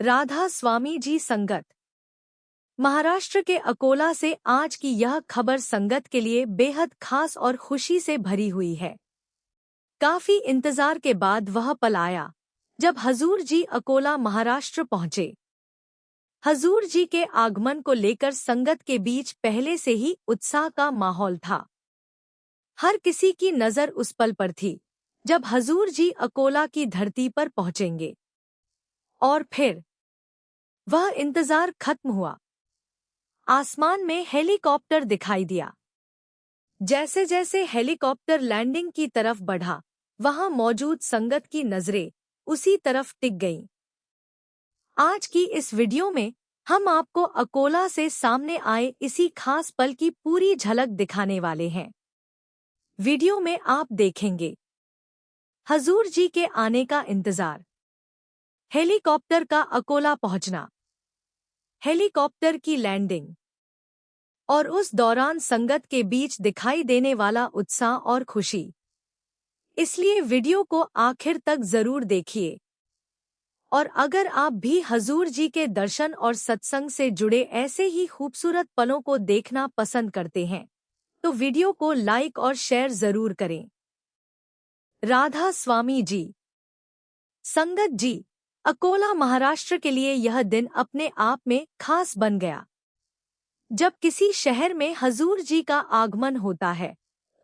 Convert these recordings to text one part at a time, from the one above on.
राधा स्वामी जी संगत। महाराष्ट्र के अकोला से आज की यह खबर संगत के लिए बेहद खास और खुशी से भरी हुई है। काफी इंतजार के बाद वह पल आया जब हजूर जी अकोला महाराष्ट्र पहुंचे। हजूर जी के आगमन को लेकर संगत के बीच पहले से ही उत्साह का माहौल था। हर किसी की नजर उस पल पर थी जब हजूर जी अकोला की धरती पर पहुंचेंगे। और फिर वह इंतजार खत्म हुआ। आसमान में हेलीकॉप्टर दिखाई दिया। जैसे जैसे हेलीकॉप्टर लैंडिंग की तरफ बढ़ा, वहां मौजूद संगत की नजरें उसी तरफ टिक गईं। आज की इस वीडियो में हम आपको अकोला से सामने आए इसी खास पल की पूरी झलक दिखाने वाले हैं। वीडियो में आप देखेंगे हजूर जी के आने का इंतजार, हेलीकॉप्टर का अकोला पहुंचना, हेलीकॉप्टर की लैंडिंग और उस दौरान संगत के बीच दिखाई देने वाला उत्साह और खुशी। इसलिए वीडियो को आखिर तक जरूर देखिए। और अगर आप भी हजूर जी के दर्शन और सत्संग से जुड़े ऐसे ही खूबसूरत पलों को देखना पसंद करते हैं तो वीडियो को लाइक और शेयर जरूर करें। राधा स्वामी जी संगत जी अकोला महाराष्ट्र के लिए यह दिन अपने आप में खास बन गया। जब किसी शहर में हजूर जी का आगमन होता है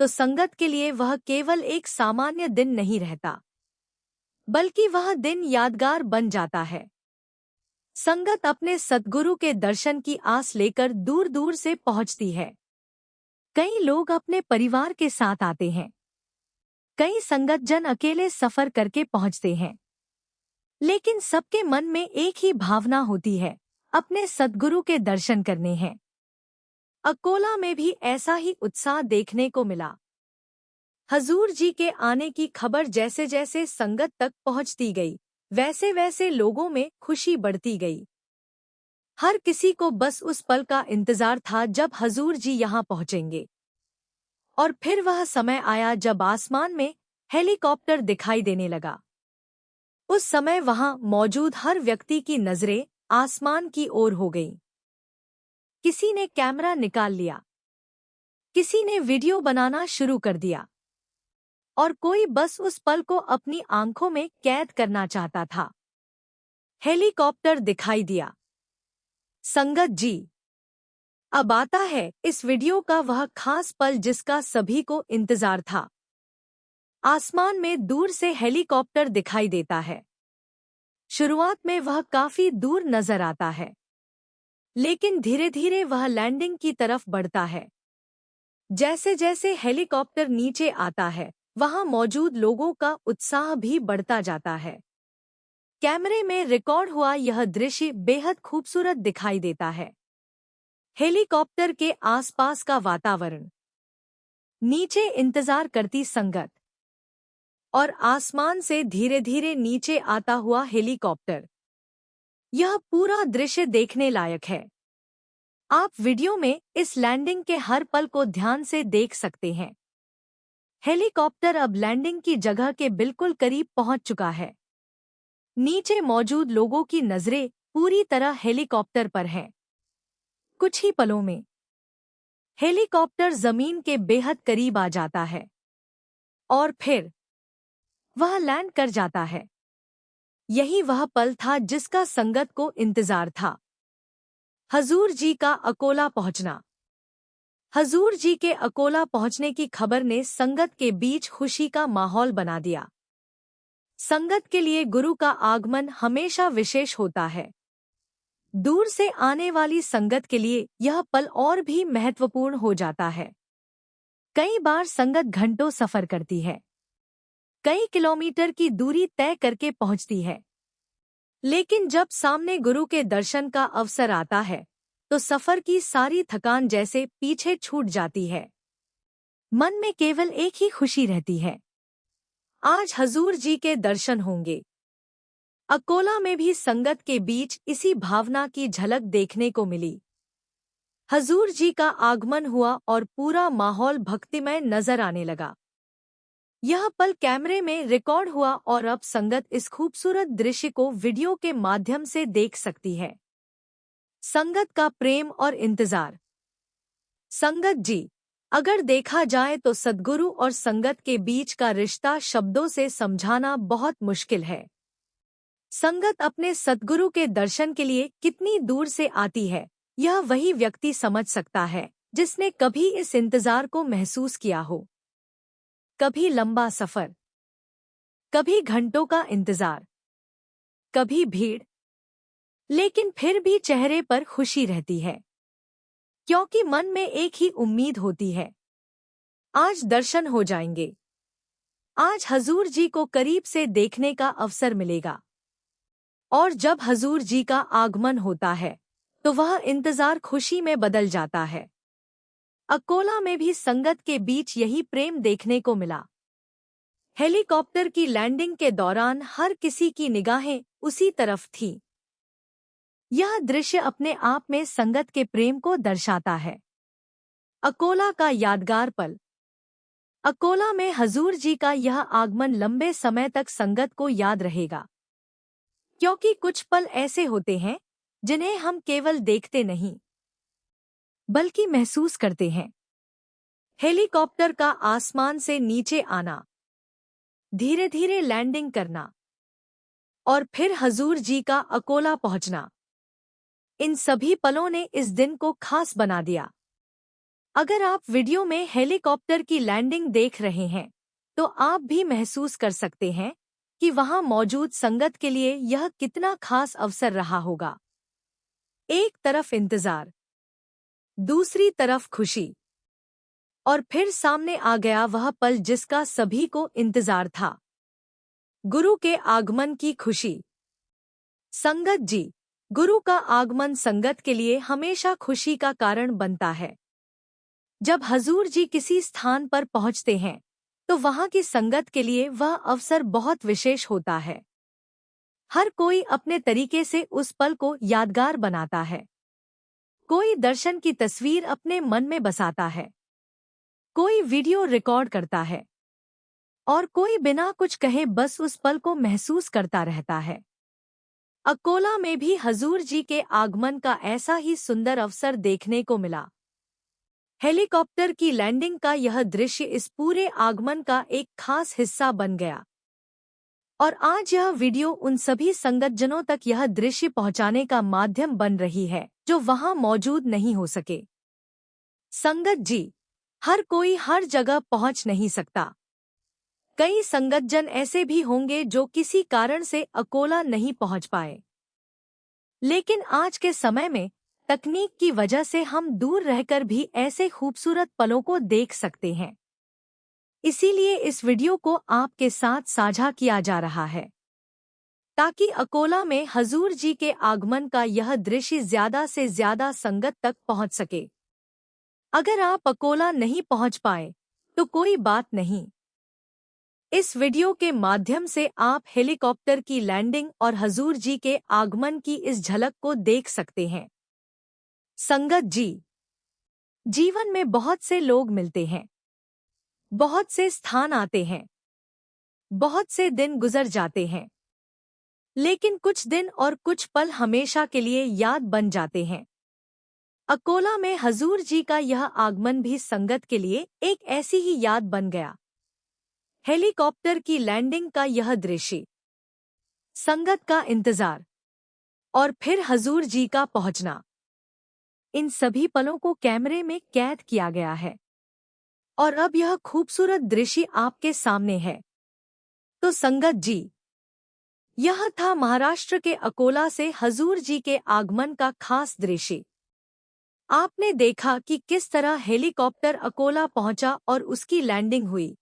तो संगत के लिए वह केवल एक सामान्य दिन नहीं रहता, बल्कि वह दिन यादगार बन जाता है। संगत अपने सद्गुरु के दर्शन की आस लेकर दूर दूर से पहुंचती है। कई लोग अपने परिवार के साथ आते हैं, कई संगत जन अकेले सफर करके पहुंचते हैं, लेकिन सबके मन में एक ही भावना होती है, अपने सद्गुरु के दर्शन करने हैं। अकोला में भी ऐसा ही उत्साह देखने को मिला। हजूर जी के आने की खबर जैसे जैसे संगत तक पहुंचती गई, वैसे वैसे लोगों में खुशी बढ़ती गई। हर किसी को बस उस पल का इंतजार था जब हजूर जी यहां पहुंचेंगे। और फिर वह समय आया जब आसमान में हेलीकॉप्टर दिखाई देने लगा। उस समय वहां मौजूद हर व्यक्ति की नजरें आसमान की ओर हो गईं। किसी ने कैमरा निकाल लिया, किसी ने वीडियो बनाना शुरू कर दिया और कोई बस उस पल को अपनी आंखों में कैद करना चाहता था। हेलीकॉप्टर दिखाई दिया। संगत जी, अब आता है इस वीडियो का वह खास पल जिसका सभी को इंतजार था। आसमान में दूर से हेलीकॉप्टर दिखाई देता है। शुरुआत में वह काफी दूर नजर आता है, लेकिन धीरे धीरे वह लैंडिंग की तरफ बढ़ता है। जैसे जैसे हेलीकॉप्टर नीचे आता है, वहां मौजूद लोगों का उत्साह भी बढ़ता जाता है। कैमरे में रिकॉर्ड हुआ यह दृश्य बेहद खूबसूरत दिखाई देता है। हेलीकॉप्टर के आसपास का वातावरण, नीचे इंतजार करती संगत और आसमान से धीरे धीरे नीचे आता हुआ हेलीकॉप्टर, यह पूरा दृश्य देखने लायक है। आप वीडियो में इस लैंडिंग के हर पल को ध्यान से देख सकते हैं। हेलीकॉप्टर अब लैंडिंग की जगह के बिल्कुल करीब पहुंच चुका है। नीचे मौजूद लोगों की नजरें पूरी तरह हेलीकॉप्टर पर हैं। कुछ ही पलों में हेलीकॉप्टर जमीन के बेहद करीब आ जाता है और फिर वह लैंड कर जाता है। यही वह पल था जिसका संगत को इंतजार था, हजूर जी का अकोला पहुंचना। हजूर जी के अकोला पहुंचने की खबर ने संगत के बीच खुशी का माहौल बना दिया। संगत के लिए गुरु का आगमन हमेशा विशेष होता है। दूर से आने वाली संगत के लिए यह पल और भी महत्वपूर्ण हो जाता है। कई बार संगत घंटों सफर करती है, कई किलोमीटर की दूरी तय करके पहुंचती है, लेकिन जब सामने गुरु के दर्शन का अवसर आता है तो सफर की सारी थकान जैसे पीछे छूट जाती है। मन में केवल एक ही खुशी रहती है, आज हजूर जी के दर्शन होंगे। अकोला में भी संगत के बीच इसी भावना की झलक देखने को मिली। हजूर जी का आगमन हुआ और पूरा माहौल भक्तिमय नजर आने लगा। यह पल कैमरे में रिकॉर्ड हुआ और अब संगत इस खूबसूरत दृश्य को वीडियो के माध्यम से देख सकती है। संगत का प्रेम और इंतजार। संगत जी, अगर देखा जाए तो सद्गुरु और संगत के बीच का रिश्ता शब्दों से समझाना बहुत मुश्किल है। संगत अपने सद्गुरु के दर्शन के लिए कितनी दूर से आती है, यह वही व्यक्ति समझ सकता है जिसने कभी इस इंतजार को महसूस किया हो। कभी लंबा सफर, कभी घंटों का इंतजार, कभी भीड़, लेकिन फिर भी चेहरे पर खुशी रहती है, क्योंकि मन में एक ही उम्मीद होती है, आज दर्शन हो जाएंगे, आज हजूर जी को करीब से देखने का अवसर मिलेगा। और जब हजूर जी का आगमन होता है तो वह इंतजार खुशी में बदल जाता है। अकोला में भी संगत के बीच यही प्रेम देखने को मिला। हेलीकॉप्टर की लैंडिंग के दौरान हर किसी की निगाहें उसी तरफ थीं। यह दृश्य अपने आप में संगत के प्रेम को दर्शाता है। अकोला का यादगार पल। अकोला में हजूर जी का यह आगमन लंबे समय तक संगत को याद रहेगा, क्योंकि कुछ पल ऐसे होते हैं जिन्हें हम केवल देखते नहीं बल्कि महसूस करते हैं। हेलीकॉप्टर का आसमान से नीचे आना, धीरे धीरे लैंडिंग करना और फिर हजूर जी का अकोला पहुंचना, इन सभी पलों ने इस दिन को खास बना दिया। अगर आप वीडियो में हेलीकॉप्टर की लैंडिंग देख रहे हैं तो आप भी महसूस कर सकते हैं कि वहां मौजूद संगत के लिए यह कितना खास अवसर रहा होगा। एक तरफ इंतजार, दूसरी तरफ खुशी, और फिर सामने आ गया वह पल जिसका सभी को इंतजार था, गुरु के आगमन की खुशी। संगत जी, गुरु का आगमन संगत के लिए हमेशा खुशी का कारण बनता है। जब हजूर जी किसी स्थान पर पहुंचते हैं तो वहां की संगत के लिए वह अवसर बहुत विशेष होता है। हर कोई अपने तरीके से उस पल को यादगार बनाता है। कोई दर्शन की तस्वीर अपने मन में बसाता है, कोई वीडियो रिकॉर्ड करता है और कोई बिना कुछ कहे बस उस पल को महसूस करता रहता है। अकोला में भी हजूर जी के आगमन का ऐसा ही सुंदर अवसर देखने को मिला। हेलीकॉप्टर की लैंडिंग का यह दृश्य इस पूरे आगमन का एक खास हिस्सा बन गया और आज यह वीडियो उन सभी संगतजनों तक यह दृश्य पहुंचाने का माध्यम बन रही है जो वहां मौजूद नहीं हो सके। संगत जी, हर कोई हर जगह पहुंच नहीं सकता। कई संगतजन ऐसे भी होंगे जो किसी कारण से अकोला नहीं पहुंच पाए, लेकिन आज के समय में तकनीक की वजह से हम दूर रहकर भी ऐसे खूबसूरत पलों को देख सकते हैं। इसीलिए इस वीडियो को आपके साथ साझा किया जा रहा है ताकि अकोला में हजूर जी के आगमन का यह दृश्य ज्यादा से ज्यादा संगत तक पहुंच सके। अगर आप अकोला नहीं पहुंच पाए तो कोई बात नहीं, इस वीडियो के माध्यम से आप हेलीकॉप्टर की लैंडिंग और हजूर जी के आगमन की इस झलक को देख सकते हैं। संगत जी, जीवन में बहुत से लोग मिलते हैं, बहुत से स्थान आते हैं, बहुत से दिन गुजर जाते हैं, लेकिन कुछ दिन और कुछ पल हमेशा के लिए याद बन जाते हैं। अकोला में हजूर जी का यह आगमन भी संगत के लिए एक ऐसी ही याद बन गया। हेलीकॉप्टर की लैंडिंग का यह दृश्य, संगत का इंतजार और फिर हजूर जी का पहुंचना, इन सभी पलों को कैमरे में कैद किया गया है और अब यह खूबसूरत दृश्य आपके सामने है। तो संगत जी, यह था महाराष्ट्र के अकोला से हजूर जी के आगमन का खास दृश्य। आपने देखा कि किस तरह हेलीकॉप्टर अकोला पहुंचा और उसकी लैंडिंग हुई।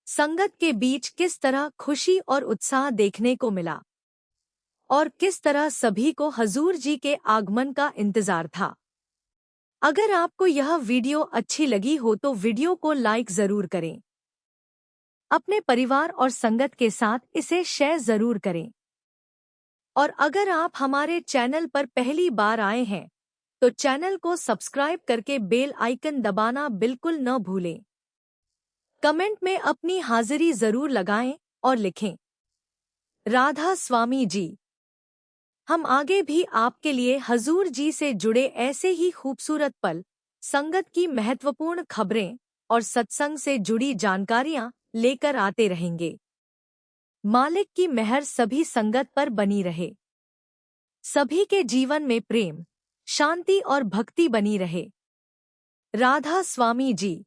संगत के बीच किस तरह खुशी और उत्साह देखने को मिला और किस तरह सभी को हजूर जी के आगमन का इंतजार था। अगर आपको यह वीडियो अच्छी लगी हो तो वीडियो को लाइक जरूर करें। अपने परिवार और संगत के साथ इसे शेयर जरूर करें। और अगर आप हमारे चैनल पर पहली बार आए हैं तो चैनल को सब्सक्राइब करके बेल आइकन दबाना बिल्कुल न भूलें। कमेंट में अपनी हाजिरी जरूर लगाएं और लिखें। राधा स्वामी जी। हम आगे भी आपके लिए हजूर जी से जुड़े ऐसे ही खूबसूरत पल, संगत की महत्वपूर्ण खबरें और सत्संग से जुड़ी जानकारियां लेकर आते रहेंगे। मालिक की मेहर सभी संगत पर बनी रहे। सभी के जीवन में प्रेम, शांति और भक्ति बनी रहे। राधा स्वामी जी।